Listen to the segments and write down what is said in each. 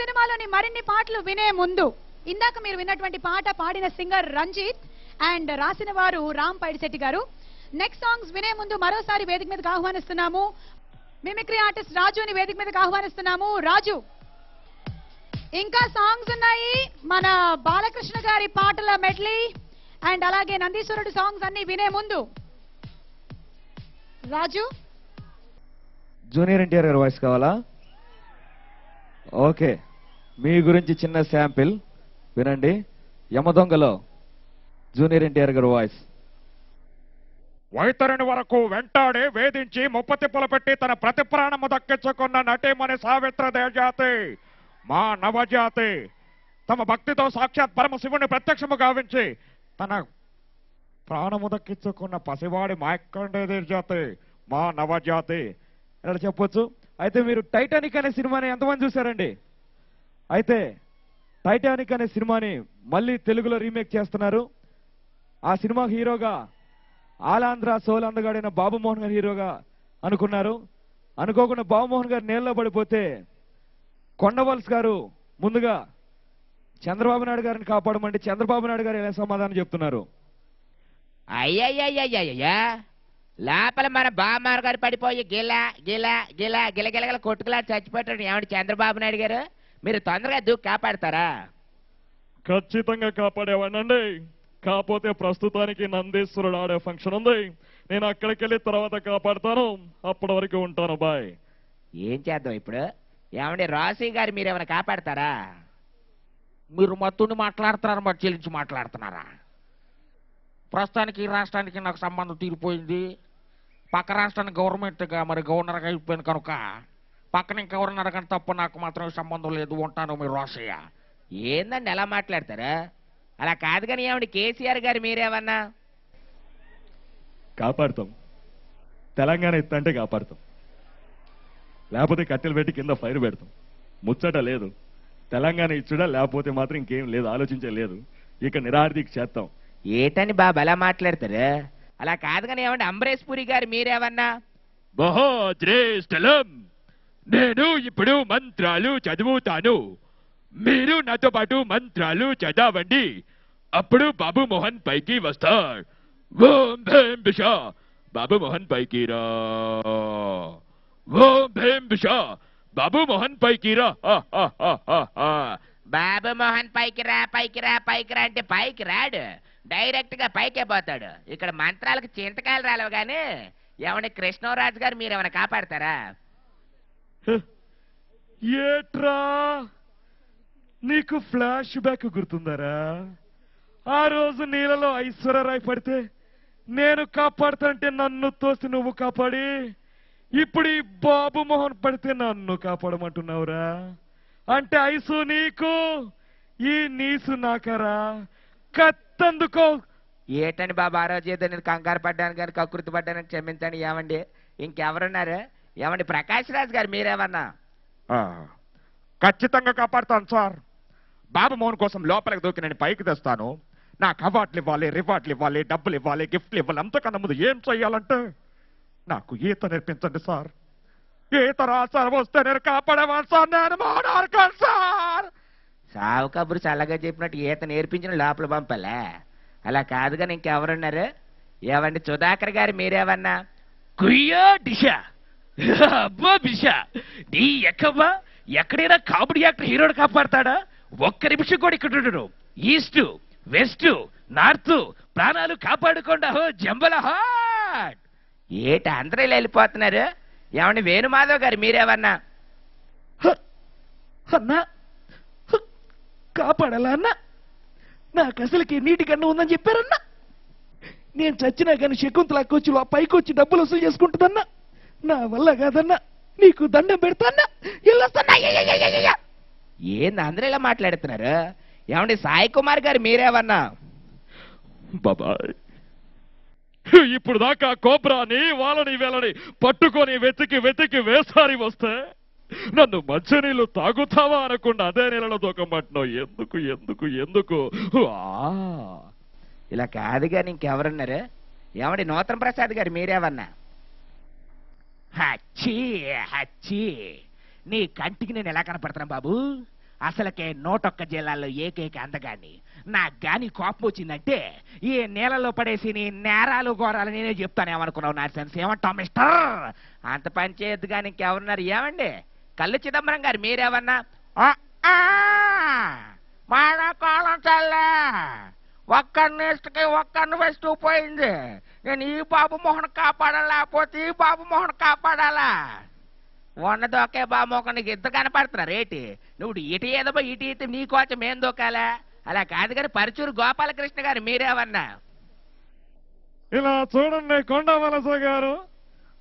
సినిమాలోని మరిన్ని పాటలు వినే ముందు ఇందాక మీరు విన్నటువంటి పాట పాడిన సింగర్ రంజిత్ అండ్ రాసిన వారు రామ్ పైడిశెట్టి గారు. నెక్స్ట్ సాంగ్స్ వినే ముందు మరోసారి వేదిక మీదకి ఆహ్వానిస్తున్నాము మిమిక్రీ ఆర్టిస్ట్ రాజుని వేదిక మీదకి ఆహ్వానిస్తున్నాము. రాజు, ఇంకా సాంగ్స్ ఉన్నాయి, మన బాలకృష్ణ గారి పాటల మెడ్లీ అండ్ అలాగే నందీశ్వరుడు సాంగ్స్ అన్ని వినే ముందు రాజు జూనియర్ ఎన్టీఆర్ గారి వాయిస్ కావాలా? ఓకే, మీ గురించి చిన్న శాంపిల్ వినండి. యమదొంగలో జూనియర్ ఎన్టీఆర్ గారి వాయిస్. వైతరుని వరకు వెంటాడి వేధించి ముప్పతిప్పులు పెట్టి తన ప్రతి ప్రాణము దక్కించుకున్న నటీమణి సావిత్ర దేవజాతి మా నవజాతి తమ భక్తితో సాక్షాత్ పరమశివుని ప్రత్యక్షము గావించి తన ప్రాణము దక్కించుకున్న పసివాడి మార్కండేయ జాతి మా నవజాతి ఇలా చెప్పొచ్చు. అయితే మీరు టైటానిక్ అనే సినిమాని ఎంతమంది చూశారండి? అయితే టైటానిక్ అనే సినిమాని మళ్ళీ తెలుగులో రీమేక్ చేస్తున్నారు. ఆ సినిమా హీరోగా ఆలాంధ్ర సోలందగాడైన బాబుమోహన్ గారు హీరోగా అనుకున్నారు. అనుకోకుండా బాబుమోహన్ గారు నీళ్ళలో పడిపోతే కొండవల్స్ గారు ముందుగా చంద్రబాబు నాయుడు గారిని కాపాడమంటే చంద్రబాబు నాయుడు గారు ఎలా సమాధానం చెప్తున్నారు? అయ్యయ్యయ్యయ్యా, లోపల మన బామ్మారు గారు పడిపోయి గిలా గిలా గిలా గిలగిలగల కొట్టుకులా చచ్చిపోతాడు. ఏమంటే చంద్రబాబు నాయుడు గారు, మీరు తొందరగా దూకి కాపాడతారా? ఖచ్చితంగా కాపాడేవాడినండి. కాకపోతే ప్రస్తుతానికి నందీశ్వరుడు ఆడే ఫంక్షన్ ఉంది, నేను అక్కడికి వెళ్ళి తర్వాత కాపాడుతాను. అప్పటి వరకు ఉంటాను, బాయ్. ఏం చేద్దాం ఇప్పుడు? ఏమండి రాశి గారు, మీరేమైనా కాపాడతారా? మీరు మత్తుని మాట్లాడుతున్నారా, మరి చెల్లించి మాట్లాడుతున్నారా? ప్రస్తుతానికి ఈ రాష్ట్రానికి నాకు సంబంధం తీరిపోయింది. పక్క రాష్ట్రానికి గవర్నమెంట్గా మరి గవర్నర్గా అయిపోయింది కనుక పక్కన ఇంకెవరున్నారు కానీ తప్ప నాకు మాత్రం సంబంధం లేదు, ఉంటాను. మీరు రోషయ్య. ఏందండి ఎలా మాట్లాడతారా? అలా కాదు కానీ ఏమండి కేసీఆర్ గారు మీరేమన్నా? కాపాడుతాం, తెలంగాణ ఇస్తంటే కాపాడుతాం, లేకపోతే కట్టెలు పెట్టి కింద ఫైర్ పెడతాం. ముచ్చట లేదు, తెలంగాణ ఇచ్చుడా లేకపోతే మాత్రం ఇంకేం లేదు, ఆలోచించే లేదు. ఇక నిరాహారదీక్ష చేస్తాం. ఏటని బాబు అలా మాట్లాడతారు? అలా కాదు కానీ ఏమండి అంబరీష్ పురి గారు మీరేమన్నా? మహాద్రేష్టలం, నేను ఇప్పుడు మంత్రాలు చదువుతాను, మీరు నాతో పాటు మంత్రాలు చదవండి, అప్పుడు బాబు మోహన్ పైకి వస్తాడు. ఓం భీం బిష, బాబు మోహన్ పైకి రా. ఓం భీం బిష, బాబు మోహన్ పైకి రా. బాబు మోహన్ పైకి రా పైకి రా పైకి రా అంటే పైకి రాడు, డైరెక్ట్ గా పైకే పోతాడు. ఇక్కడ మంత్రాలకు చింతకాయలు రాలేవు కానీ ఏమండి కృష్ణరాజు గారు మీరేమైనా కాపాడతారా? ఏట్రా నీకు ఫ్లాష్ బ్యాక్ గుర్తుందరా? ఆ రోజు నీళ్ళలో ఐశ్వర్యరాయ్ పడితే నేను కాపాడుతాంటే నన్ను తోసి నువ్వు కాపాడి, ఇప్పుడు ఈ బాబు మోహన్ పడితే నన్ను కాపాడమంటున్నావురా? అంటే ఐసు నీకు, ఈ నీసు నాకరా? కత్తందుకో. ఏటని బాబు ఆ రోజు ఏదో నేను కంగారు పడ్డాను కానీ కకృతి పడ్డానని క్షమించండి. ఏమండి ఇంకెవరున్నారు? ఏమండి ప్రకాష్ రాజ్ గారు మీరేమన్నా? ఖచ్చితంగా కాపాడుతాను సార్. బాబు మోహన్ కోసం లోపలికి దూకి నేను పైకి తెస్తాను. నాకు అవార్డులు ఇవ్వాలి, రివార్డులు ఇవ్వాలి, డబ్బులు ఇవ్వాలి, గిఫ్ట్లు ఇవ్వాలి. అంతకన్నా ముందు ఏం చెయ్యాలంటే నాకు ఈత నేర్పించండి సార్. ఈత రా సార్, వస్తే నేను కాపాడేవాను సార్. నేను మాట్లాడుకోను సార్. సావు కబురు చల్లగా చెప్పినట్టు ఈత నేర్పించిన లోపల పంపలే. అలా కాదు కానీ ఇంకెవరున్నారు? ఏమండి సుధాకర్ గారు మీరేమన్నా? కుయ్యో డిష, అబ్బా బిష, నీ ఎక్కమ్మా ఎక్కడైనా కామెడీ యాక్టర్ హీరోడు కాపాడతాడా? ఒక్క నిమిషం కూడా ఇక్కడ ఉండడు. ఈస్ట్ వెస్ట్ నార్త్ ప్రాణాలు కాపాడుకోండి. హో జంబల హాట్. ఏట అందరూ వెళ్ళిపోతున్నారు? ఏమండి వేణుమాధవ్ గారు మీరేమన్నా? అన్నా కాపాడాలా అన్నా? నాకు అసలుకి నీటి కన్ను ఉందని చెప్పారన్నా. నేను చచ్చినా కానీ శకుంతలకి వచ్చి పైకి వచ్చి డబ్బులు వసూలు చేసుకుంటుందన్నా. నా వల్ల కాదన్నా, నీకు దండం పెడతాన్నా. ఏంది అందరూ ఇలా మాట్లాడుతున్నారు? ఏమండి సాయి కుమార్ గారు మీరేమన్నా? బాబాయ్, ఇప్పుడు దాకా కోబ్రాని వాళ్ళని వీళ్ళని పట్టుకొని వెతికి వెతికి వేసారి వస్తే నన్ను మంచినీళ్ళు తాగుతావా అనకుండా అదే నీళ్ళలో దూకమంటున్నావు. ఎందుకు ఎందుకు ఎందుకు? ఇలా కాదు కానీ ఇంకెవరున్నారు? ఏమండి నూతన ప్రసాద్ గారు మీరేమన్నా? హచ్చి హచ్చి, నీ కంటికి నేను ఎలా కనపడుతున్నా బాబు? అసలకే 101 జిల్లాల్లో ఏకైక అందగాన్ని. నాకు గాని కోపం వచ్చిందంటే ఈ నేలలో పడేసి నీ నేరాలు ఘోరాలు నేనే చెప్తానేమనుకున్నావు నార్సెన్స్. ఏమంటావు మిస్టర్? అంత పని చేయొద్దు కానీ ఇంకెవరున్నారు? ఏమండి కళ్ళు చిదంబరం గారు మీరేమన్నా? మాడాకాలం చల్లే ఒక్కరిని ఇష్టకి ఒక్కరిని వేస్తూ పోయింది. నేను ఈ బాబు మోహన్ కాపాడాలా లేకపోతే ఈ బాబు మోహన్ కాపాడాలా? ఉన్నది ఒకే బాబు మోహన్ నీకు ఇద్దరు కనపడుతున్నారు ఏంటి? నువ్వు ఇటు ఏదో ఇటు ఇటు నీ కోసం ఏం దూకాలా? అలా కాదు కానీ పరచూరు గోపాలకృష్ణ గారు మీరేమన్నా? ఇలా చూడండి కొండవలస గారు,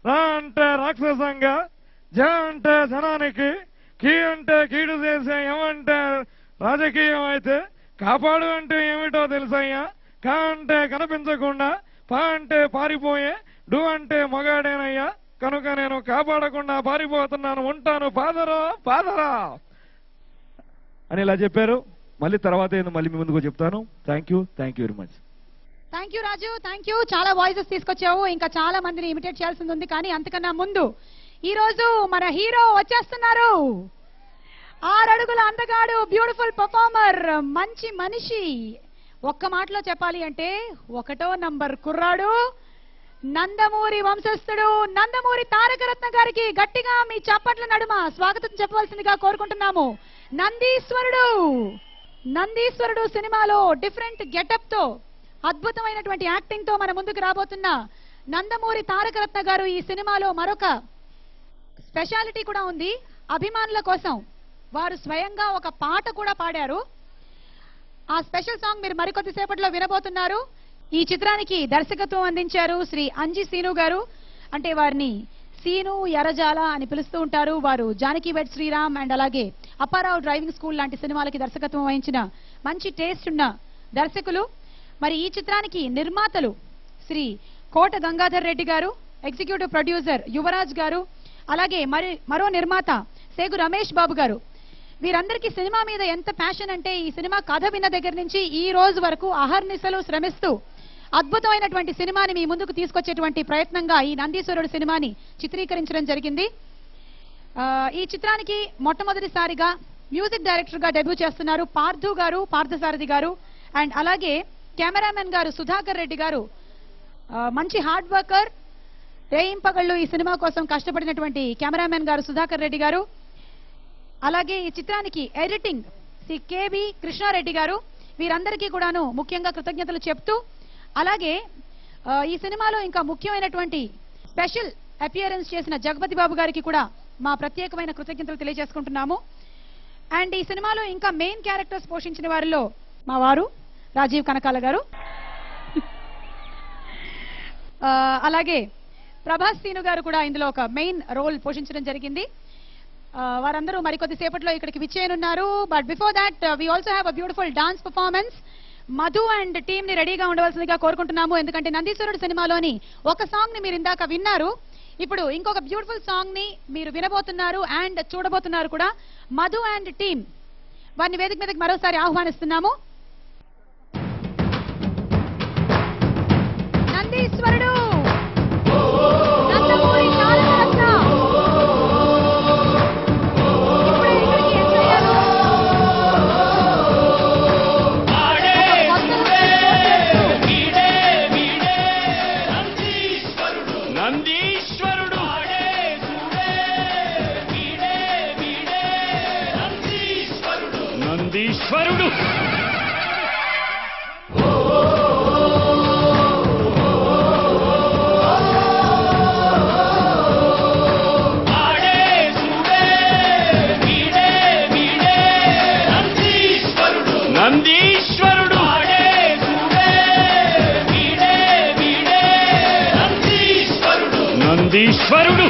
రా అంటే రాక్షసంగా, జ అంటే జనానికి, కీ అంటే కీడు చేసే, ఏమంటే రాజకీయం అయితే, కాపాడు అంటే ఏమిటో తెలుసయ్యా. కా అంటే కనిపించకుండా, పా అంటే పారిపోయే, డు అంటే మగాడేనయ్యా. కనుక నేను కాపాడకుండా పారిపోతున్నాను, ఉంటాను ఫాదరా ఫాదరా అని ఇలా చెప్పారు. మళ్ళీ తర్వాత ఏందో మళ్ళీ మీ ముందుకు చెప్తాను. Thank you very much. Thank you Raju, thank you. చాలా వాయిసెస్ తీసుకొచ్చావు, ఇంకా చాలా మందిని ఇమిటేట్ చేయాల్సింది ఉంది. కానీ అంతకన్నా ముందు ఈ రోజు మన హీరో వచ్చేస్తున్నారు. 6 అడుగుల అందగాడు, బ్యూటిఫుల్ పర్ఫార్మర్, మంచి మనిషి. ఒక్క మాటలో చెప్పాలి అంటే 1వ నంబర్ కుర్రాడు, నందమూరి వంశస్థుడు, నందమూరి తారకరత్న గారికి గట్టిగా మీ చప్పట్ల నడుమ స్వాగతం చెప్పవలసిందిగా కోరుకుంటున్నాము. నందీశ్వరుడు సినిమాలో డిఫరెంట్ గెటప్ తో, అద్భుతమైనటువంటి యాక్టింగ్ తో మన ముందుకు రాబోతున్న నందమూరి తారకరత్న గారు ఈ సినిమాలో మరొక స్పెషాలిటీ కూడా ఉంది. అభిమానుల కోసం వారు స్వయంగా ఒక పాట కూడా పాడారు. ఆ స్పెషల్ సాంగ్ మీరు మరికొద్దిసేపట్లో వినబోతున్నారు. ఈ చిత్రానికి దర్శకత్వం అందించారు శ్రీ అంజి సీను గారు. అంటే వారిని సీను ఎరజాల అని పిలుస్తూ ఉంటారు. వారు జానకి వెడ్ శ్రీరామ్ అండ్ అలాగే అప్పారావు డ్రైవింగ్ స్కూల్ లాంటి సినిమాలకి దర్శకత్వం వహించిన మంచి టేస్ట్ ఉన్న దర్శకులు. మరి ఈ చిత్రానికి నిర్మాతలు శ్రీ కోట గంగాధర్ రెడ్డి గారు, ఎగ్జిక్యూటివ్ ప్రొడ్యూసర్ యువరాజ్ గారు, అలాగే మరో నిర్మాత సేగు రమేష్ బాబు గారు. వీరందరికీ సినిమా మీద ఎంత ప్యాషన్ అంటే ఈ సినిమా కథ విన్న దగ్గర నుంచి ఈ రోజు వరకు అహర్నిశలు శ్రమిస్తూ అద్భుతమైనటువంటి సినిమాని మీ ముందుకు తీసుకొచ్చేటువంటి ప్రయత్నంగా ఈ నందీశ్వరుడు సినిమాని చిత్రీకరించడం జరిగింది. ఈ చిత్రానికి మొట్టమొదటిసారిగా మ్యూజిక్ డైరెక్టర్ గా డెబ్యూ చేస్తున్నారు పార్థసారథి గారు. అండ్ అలాగే కెమెరామెన్ గారు సుధాకర్ రెడ్డి గారు, మంచి హార్డ్ వర్కర్, రేయింపగళ్ళు ఈ సినిమా కోసం కష్టపడినటువంటి కెమెరామెన్ గారు సుధాకర్ రెడ్డి గారు. అలాగే ఈ చిత్రానికి ఎడిటింగ్ శ్రీ కేబి కృష్ణారెడ్డి గారు. వీరందరికీ కూడాను ముఖ్యంగా కృతజ్ఞతలు చెప్తూ, అలాగే ఈ సినిమాలో ఇంకా ముఖ్యమైనటువంటి స్పెషల్ అపియరెన్స్ చేసిన జగపతి బాబు గారికి కూడా మా ప్రత్యేకమైన కృతజ్ఞతలు తెలియజేసుకుంటున్నాము. అండ్ ఈ సినిమాలో ఇంకా మెయిన్ క్యారెక్టర్స్ పోషించిన వారిలో మా వారు రాజీవ్ కనకాల గారు, అలాగే ప్రభాస్ సీను గారు కూడా ఇందులో ఒక మెయిన్ రోల్ పోషించడం జరిగింది. వారందరూ మరికొద్ది సేపట్లో ఇక్కడికి విచ్చేయనున్నారు. But before that we also have a beautiful dance performance. Madhu and team ని రెడీగా ఉండవలసిందిగా కోరుకుంటున్నాము. ఎందుకంటే నందీశ్వరుడు సినిమాలోని ఒక సాంగ్ ని మీరు ఇందాక విన్నారు, ఇప్పుడు ఇంకొక బ్యూటిఫుల్ సాంగ్ ని మీరు వినబోతున్నారు అండ్ చూడబోతున్నారు కూడా. మధు అండ్ టీమ్ వారిని వేదిక మీదకి మరోసారి ఆహ్వానిస్తున్నాము. నందీశ్వరుడు, నందమూరి తారకరత్న ఇప్పుడే ఇక్కడికి ఎంటర్ అయ్యారు. నందీశ్వరుడు నందీశ్వరుడు నందీశ్వరుడు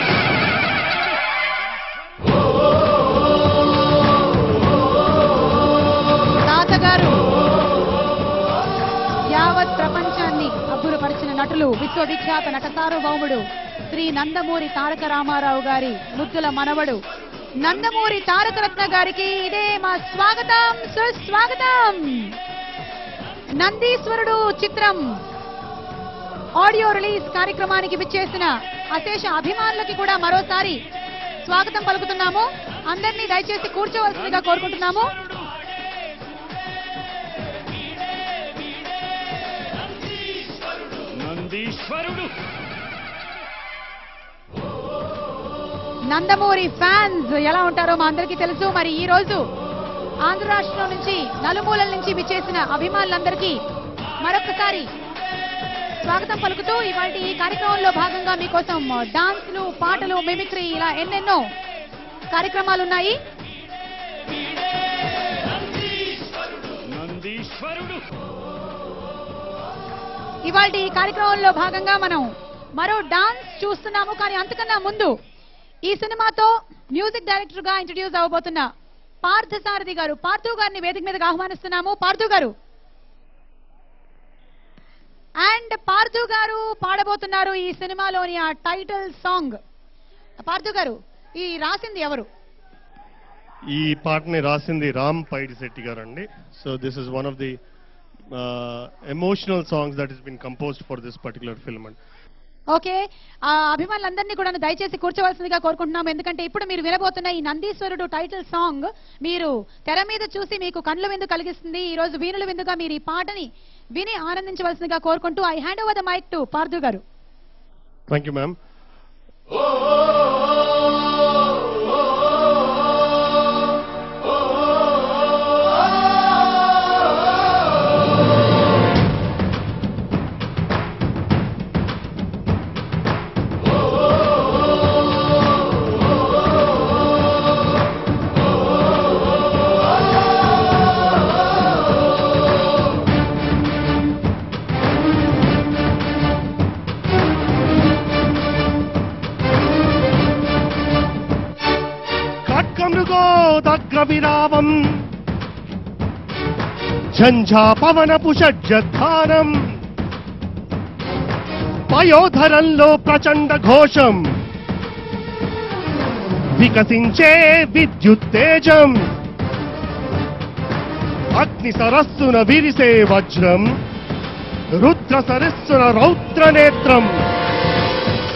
తాతగారు యావత్ ప్రపంచాన్ని అబ్బురపరిచిన నటులు, విశ్వవిఖ్యాత నట సార్వభౌముడు శ్రీ నందమూరి తారక రామారావు గారి ముద్దుల మనవడు నందమూరి తారకరత్న గారికి ఇదే మా స్వాగతం, సుస్వాగతం. నందీశ్వరుడు చిత్రం ఆడియో రిలీజ్ కార్యక్రమానికి విచ్చేసిన అశేష అభిమానులకి కూడా మరోసారి స్వాగతం పలుకుతున్నాము. అందరినీ దయచేసి కూర్చోవలసిందిగా కోరుకుంటున్నాము. నందమూరి ఫ్యాన్స్ ఎలా ఉంటారో మా అందరికీ తెలుసు. మరి ఈ రోజు ఆంధ్ర రాష్ట్రం నుంచి నలుమూలల నుంచి విచ్చేసిన అభిమానులందరికీ మరొకసారి స్వాగతం పలుకుతూ ఇవాళ ఈ కార్యక్రమంలో భాగంగా మీకోసం డాన్స్లు, పాటలు, మిమిక్రీ ఇలా ఎన్నెన్నో కార్యక్రమాలు ఉన్నాయి. ఇవాళ ఈ కార్యక్రమంలో భాగంగా మనం మరో డాన్స్ చూస్తున్నాము. కానీ అంతకన్నా ముందు ఈ సినిమాతో మ్యూజిక్ డైరెక్టర్ గా ఇంట్రడ్యూస్ అవబోతున్న పార్థసారథి గారు, పార్థు గారిని వేదిక మీదకి ఆహ్వానిస్తున్నాము. పార్థు గారు అండ్ పార్థు గారు పాడబోతున్నారు ఈ సినిమాలోని ఆ టైటిల్ సాంగ్. పార్థు గారు, ఈ రాసింది ఎవరు? ఈ పాటని రాసింది రామ్ పైడిశెట్టి గారు అండి. So this is one of the emotional songs that is been composed for this particular film అండి. ఓకే, ఆ అభిమానులందరినీ కూడా దయచేసి కూర్చోవలసిందిగా కోరుకుంటున్నాము. ఎందుకంటే ఇప్పుడు మీరు వినబోతున్న ఈ నందీశ్వరుడు టైటిల్ సాంగ్ మీరు తెర మీద చూసి మీకు కన్నుల విందు కలిగిస్తుంది. ఈ రోజు వీణుల విందుగా మీరు ఈ పాటని విని ఆనందించవలసిందిగా కోరుకుంటూ I hand over the mike to Parthu garu. Thank you ma'am. విరామం ఝంఝా పవనపు షడ్జద్ధానం పయోధరంలో ప్రచండ ఘోషం వికసించే విద్యుత్తేజం అగ్ని సరస్సున విరిసే వజ్రం రుద్ర సరస్సున రౌద్రనేత్రం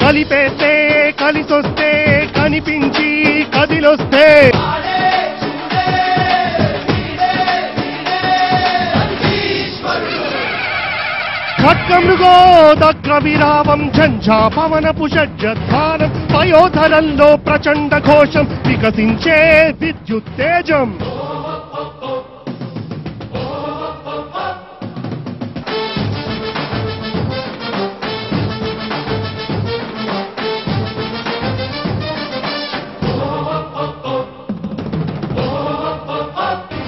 కలిపేస్తే కలిసొస్తే కనిపించి కదిలొస్తే ఖడ్గమృగో దగ్ర విరామం ఝంఝా పవనపు షడ్జద్ధానం పయోధరంలో ప్రచండ ఘోషం వికసించే విద్యుత్తేజం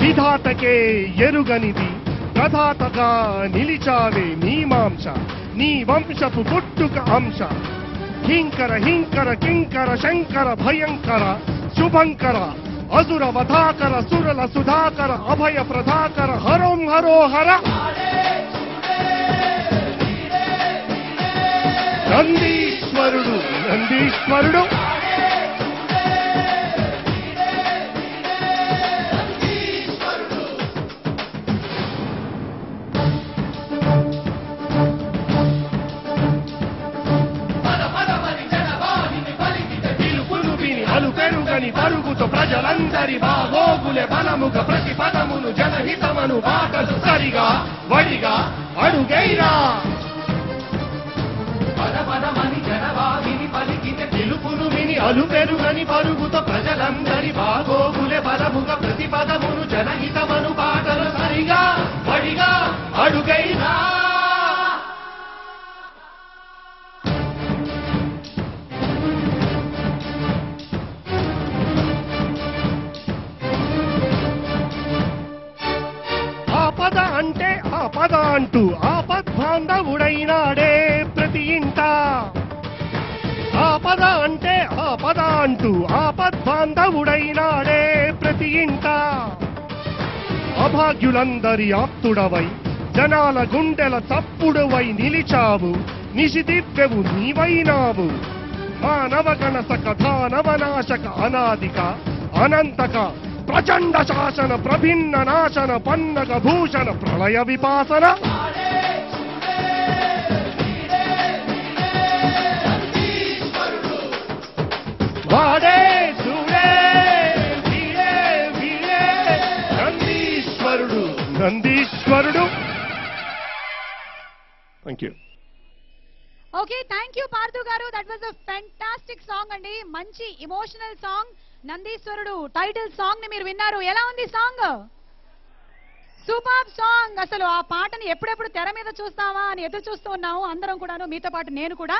విధాతకే ఎరుగనిది ప్రధాతగా నిలిచావే నీ మాంస నీ వంశపు పుట్టుక అంశ హింకర హింకర కింకర శంకర భయంకర శుభంకర అసుర వధాకర సురల సుధాకర అభయ ప్రధాకర హరోం హరోహర నందీశ్వరుడు నందీశ్వరుడు పరుగుతో ప్రజలందరి బాగోగులే బలముగ ప్రతి పదమును జనహితమను బాటలు సరిగా వడిగా అడుగైరా పదమని జనవాహిని పలికితే పిలుపును విని అలుపెరుగని పరుగుతో ప్రజలందరి బాగోగులే బలముగ ప్రతి పదమును జనహితమను బాటలు సరిగా వడిగా అడుగైరా అంటే ఆపద అంటూ ఆపద్బాంధవుడైనాడే ప్రతి ఇంట ఆపద అంటే ఆపద అంటూ ఆపద్బాంధవుడైనాడే ప్రతి ఇంట అభాగ్యులందరి ఆప్తుడవై జనాల గుండెల చప్పుడువై నిలిచావు నిశిదివ్యవు నీవైనావు మానవగణ సకథానవనాశక అనాదిక అనంతక ప్రచండ శాసన ప్రభిన్న నాశన పన్నగ భూషణ ప్రళయ విపాసన వాడే Nandeeswarudu. Thank you. Okay, thank you Parthu garu. That was a fantastic song అండి. మంచి emotional song. Nandeeswarudu title song ని మీరు విన్నారు. ఎలా ఉంది సాంగ్? Super song. అసలు ఆ పాటని ఎప్పుడెప్పుడు తెర మీద చూస్తావా అని ఎదురు చూస్తూ ఉన్నాము అందరం కూడాను, మీతో పాటు నేను కూడా.